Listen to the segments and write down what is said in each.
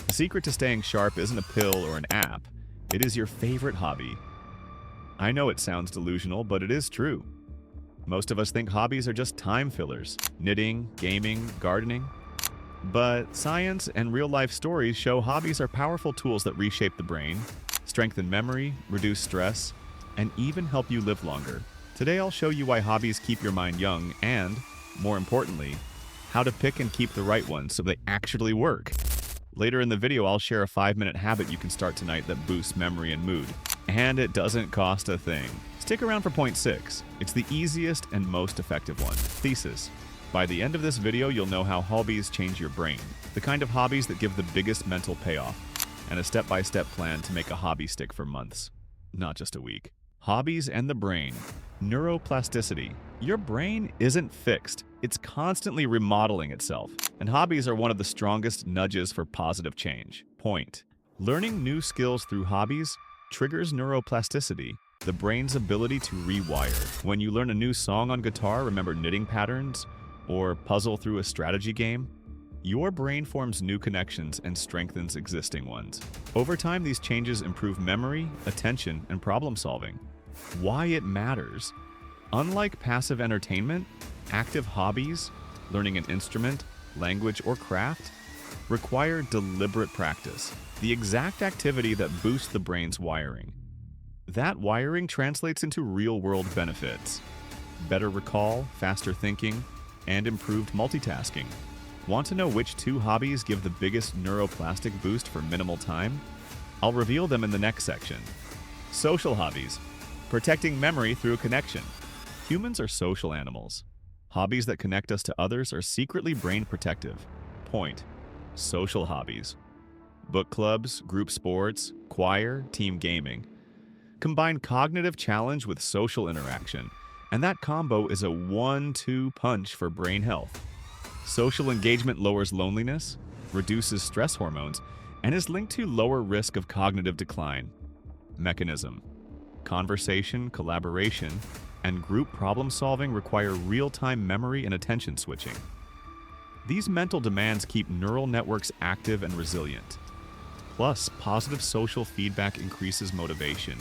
The secret to staying sharp isn't a pill or an app, it is your favorite hobby. I know it sounds delusional, but it is true. Most of us think hobbies are just time fillers, knitting, gaming, gardening. But science and real-life stories show hobbies are powerful tools that reshape the brain, strengthen memory, reduce stress, and even help you live longer. Today I'll show you why hobbies keep your mind young and, more importantly, how to pick and keep the right ones so they actually work. Later in the video, I'll share a 5-minute habit you can start tonight that boosts memory and mood. And it doesn't cost a thing. Stick around for point 6. It's the easiest and most effective one. Thesis. By the end of this video, you'll know how hobbies change your brain, the kind of hobbies that give the biggest mental payoff, and a step-by-step plan to make a hobby stick for months, not just a week. Hobbies and the brain. Neuroplasticity. Your brain isn't fixed. It's constantly remodeling itself, and hobbies are one of the strongest nudges for positive change. Point. Learning new skills through hobbies triggers neuroplasticity, the brain's ability to rewire. When you learn a new song on guitar, remember knitting patterns, or puzzle through a strategy game, your brain forms new connections and strengthens existing ones. Over time, these changes improve memory, attention, and problem solving. Why it matters. Unlike passive entertainment, active hobbies, learning an instrument, language, or craft, require deliberate practice, the exact activity that boosts the brain's wiring. That wiring translates into real-world benefits: better recall, faster thinking, and improved multitasking. Want to know which 2 hobbies give the biggest neuroplastic boost for minimal time? I'll reveal them in the next section. Social hobbies. Protecting memory through connection. Humans are social animals. Hobbies that connect us to others are secretly brain protective. Point. Social hobbies. Book clubs, group sports, choir, team gaming. Combine cognitive challenge with social interaction, and that combo is a 1-2 punch for brain health. Social engagement lowers loneliness, reduces stress hormones, and is linked to lower risk of cognitive decline. Mechanism. Conversation, collaboration, and group problem solving require real-time memory and attention switching. These mental demands keep neural networks active and resilient. Plus, positive social feedback increases motivation,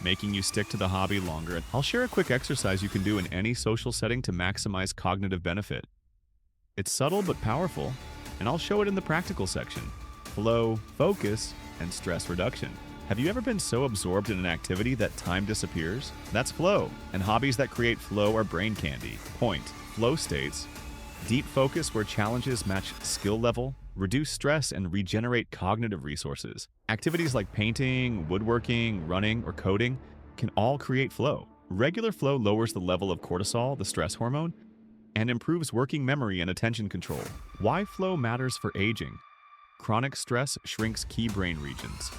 making you stick to the hobby longer. I'll share a quick exercise you can do in any social setting to maximize cognitive benefit. It's subtle but powerful, and I'll show it in the practical section. Flow, focus, and stress reduction. Have you ever been so absorbed in an activity that time disappears? That's flow, and hobbies that create flow are brain candy. Point. Flow states. Deep focus where challenges match skill level, reduce stress, and regenerate cognitive resources. Activities like painting, woodworking, running, or coding can all create flow. Regular flow lowers the level of cortisol, the stress hormone, and improves working memory and attention control. Why flow matters for aging. Chronic stress shrinks key brain regions.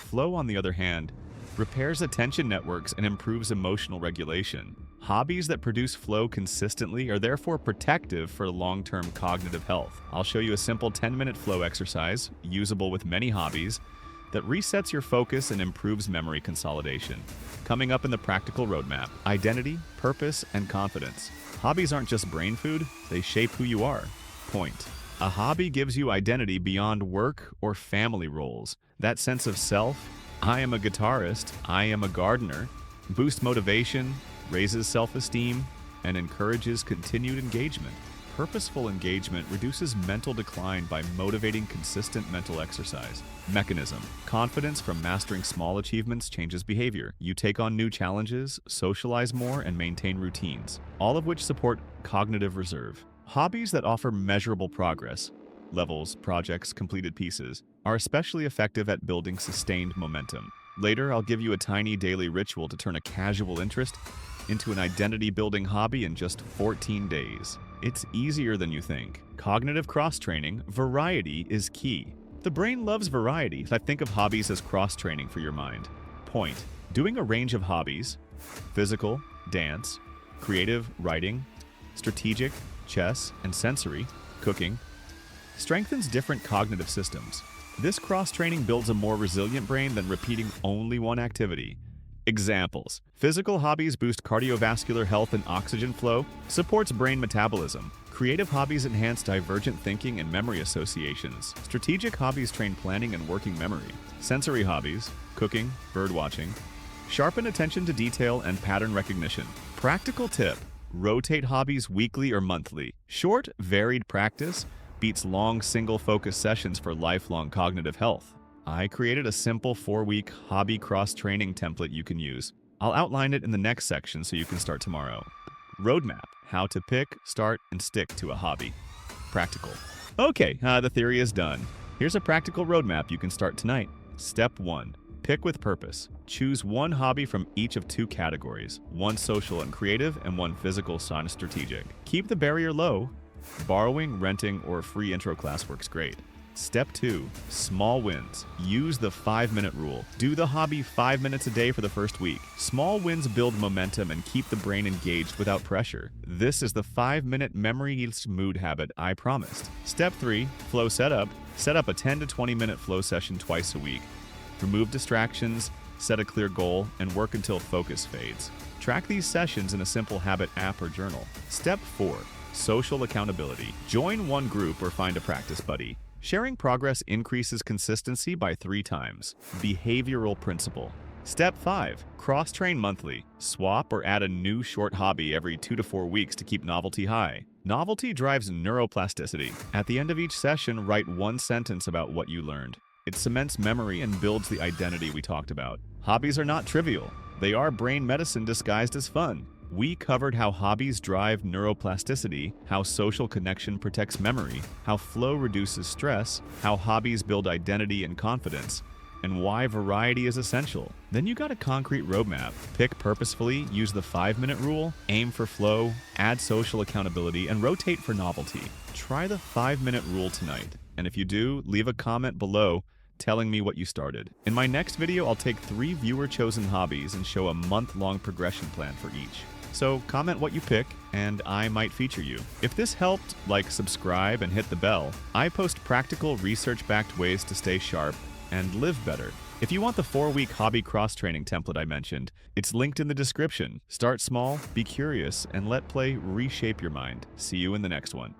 Flow, on the other hand, repairs attention networks and improves emotional regulation. Hobbies that produce flow consistently are therefore protective for long-term cognitive health. I'll show you a simple 10-minute flow exercise, usable with many hobbies, that resets your focus and improves memory consolidation. Coming up in the practical roadmap: identity, purpose, and confidence. Hobbies aren't just brain food, they shape who you are. Point. A hobby gives you identity beyond work or family roles. That sense of self, I am a guitarist, I am a gardener, boosts motivation, raises self-esteem, and encourages continued engagement. Purposeful engagement reduces mental decline by motivating consistent mental exercise. Mechanism. Confidence from mastering small achievements changes behavior. You take on new challenges, socialize more, and maintain routines, all of which support cognitive reserve. Hobbies that offer measurable progress, levels, projects, completed pieces, are especially effective at building sustained momentum. Later, I'll give you a tiny daily ritual to turn a casual interest into an identity-building hobby in just 14 days. It's easier than you think. Cognitive cross-training, variety is key. The brain loves variety. I think of hobbies as cross-training for your mind. Point. Doing a range of hobbies, physical, dance, creative, writing, strategic, chess, and sensory, cooking, strengthens different cognitive systems. This cross-training builds a more resilient brain than repeating only one activity. Examples. Physical hobbies boost cardiovascular health and oxygen flow, supports brain metabolism, Creative hobbies enhance divergent thinking and memory associations. Strategic hobbies train planning and working memory. Sensory hobbies, cooking, bird watching, sharpen attention to detail and pattern recognition. Practical tip: rotate hobbies weekly or monthly. Short, varied practice beats long, single-focus sessions for lifelong cognitive health. I created a simple 4-week hobby cross-training template you can use. I'll outline it in the next section so you can start tomorrow. Roadmap: how to pick, start, and stick to a hobby. Practical. Okay, the theory is done. Here's a practical roadmap you can start tonight. Step 1. Pick with purpose. Choose one hobby from each of 2 categories, one social and creative and one physical and strategic. Keep the barrier low. Borrowing, renting, or free intro class works great. Step 2. Small wins. Use the 5-minute rule. Do the hobby 5 minutes a day for the first week. Small wins build momentum and keep the brain engaged without pressure. This is the 5-minute memory-less mood habit I promised. Step 3. Flow setup. Set up a 10 to 20-minute flow session twice a week. Remove distractions, set a clear goal, and work until focus fades. Track these sessions in a simple habit app or journal. Step 4. Social accountability. Join one group or find a practice buddy. Sharing progress increases consistency by 3 times. Behavioral principle. Step 5. Cross-train monthly. Swap or add a new short hobby every 2 to 4 weeks to keep novelty high. Novelty drives neuroplasticity. At the end of each session, write one sentence about what you learned. It cements memory and builds the identity we talked about. Hobbies are not trivial. They are brain medicine disguised as fun. We covered how hobbies drive neuroplasticity, how social connection protects memory, how flow reduces stress, how hobbies build identity and confidence, and why variety is essential. Then you got a concrete roadmap. Pick purposefully, use the 5-minute rule, aim for flow, add social accountability, and rotate for novelty. Try the 5-minute rule tonight. And if you do, leave a comment below telling me what you started. In my next video, I'll take 3 viewer-chosen hobbies and show a month-long progression plan for each. So comment what you pick, and I might feature you. If this helped, like, subscribe, and hit the bell. I post practical, research-backed ways to stay sharp and live better. If you want the 4-week hobby cross-training template I mentioned, it's linked in the description. Start small, be curious, and let play reshape your mind. See you in the next one.